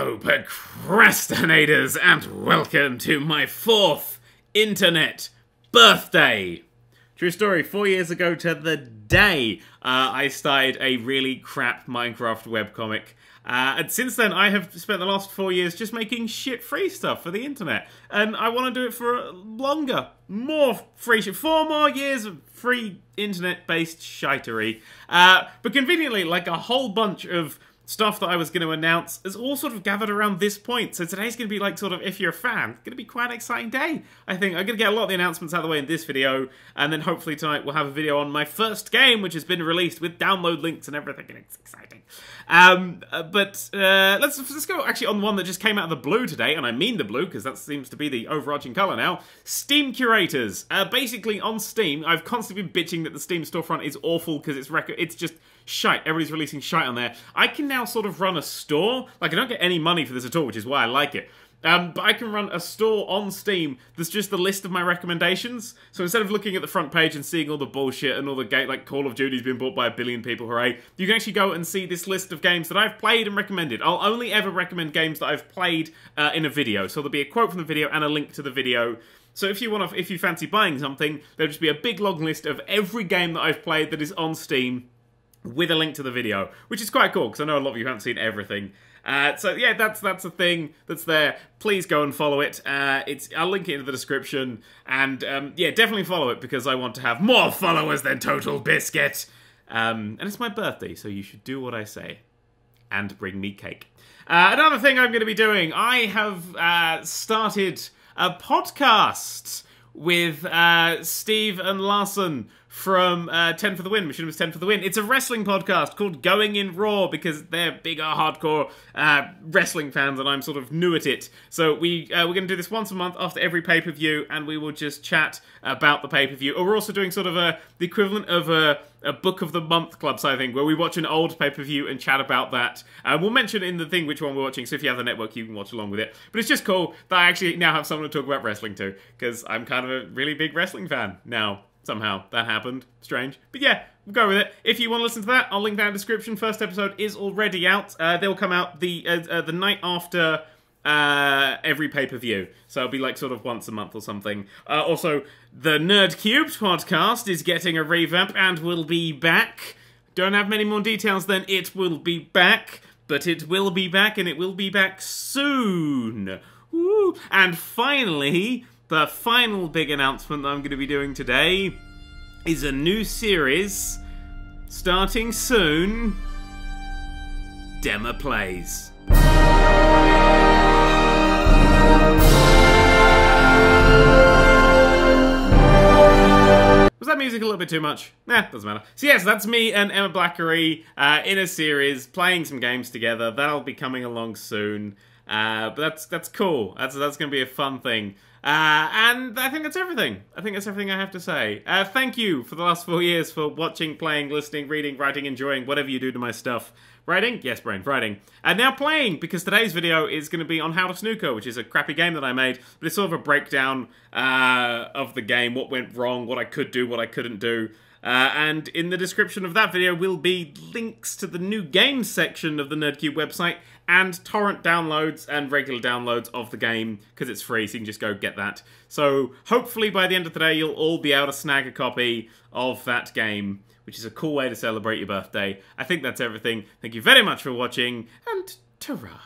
Hello, procrastinators, and welcome to my 4th internet birthday. True story, 4 years ago to the day, I started a really crap Minecraft webcomic. And since then, I have spent the last 4 years just making shit-free stuff for the internet. And I want to do it for longer. More free shit. 4 more years of free internet-based shitery. But conveniently, like a whole bunch of stuff that I was going to announce is all sort of gathered around this point. So today's going to be like sort of, if you're a fan, going to be quite an exciting day. I think I'm going to get a lot of the announcements out of the way in this video, and then hopefully tonight we'll have a video on my first game, which has been released with download links and everything, and it's exciting. Let's go actually on one that just came out of the blue today, and I mean the blue because that seems to be the overarching colour now. Steam Curators. Basically on Steam, I've constantly been bitching that the Steam storefront is awful because it's just shite. Everybody's releasing shite on there. I can now sort of run a store. Like, I don't get any money for this at all, which is why I like it. But I can run a store on Steam that's just the list of my recommendations. So instead of looking at the front page and seeing all the bullshit and all the game, like Call of Duty's been bought by 1 billion people, hooray, you can actually go and see this list of games that I've played and recommended. I'll only ever recommend games that I've played in a video. So there'll be a quote from the video and a link to the video. So if you fancy buying something, there'll just be a big long list of every game that I've played that is on Steam, with a link to the video, which is quite cool, because I know a lot of you haven't seen everything. So yeah, that's a thing that's there. Please go and follow it. I'll link it in the description, and yeah, definitely follow it, because I want to have more followers than Total Biscuit. And it's my birthday, so you should do what I say. And bring me cake. Another thing I'm going to be doing, I have started a podcast with Steve and Larson from 10 for the Win. Machinima was 10 for the Win. It's a wrestling podcast called Going in Raw, because they're bigger, hardcore wrestling fans, and I'm sort of new at it. So we're going to do this once a month after every pay-per-view, and we will just chat about the pay-per-view. Or we're also doing sort of the equivalent of a Book of the Month club, so I think, where we watch an old pay-per-view and chat about that. We'll mention in the thing which one we're watching, so if you have the network, you can watch along with it. But it's just cool that I actually now have someone to talk about wrestling to, because I'm kind of a really big wrestling fan now. Somehow that happened. Strange. But yeah, we'll go with it. If you want to listen to that, I'll link down in the description. First episode is already out. They'll come out the night after every pay-per-view. So it'll be like sort of once a month or something. Also, the Nerd³ podcast is getting a revamp and will be back. Don't have many more details than it will be back. But it will be back, and it will be back soon. Woo. And finally, the final big announcement that I'm going to be doing today is a new series starting soon. Demo Plays. Was that music a little bit too much? Nah, doesn't matter. So yes, that's me and Emma Blackery in a series, playing some games together. That'll be coming along soon. But that's cool. That's going to be a fun thing. And I think that's everything. I think that's everything I have to say. Thank you for the last 4 years for watching, playing, listening, reading, writing, enjoying, whatever you do to my stuff. Writing? Yes, brain. Writing. And now playing, because today's video is going to be on How to Snooker, which is a crappy game that I made, but it's sort of a breakdown of the game, what went wrong, what I could do, what I couldn't do. And in the description of that video will be links to the new games section of the Nerd³ website, and torrent downloads and regular downloads of the game, because it's free, so you can just go get that. So hopefully by the end of today you'll all be able to snag a copy of that game, which is a cool way to celebrate your birthday. I think that's everything. Thank you very much for watching, and ta-ra.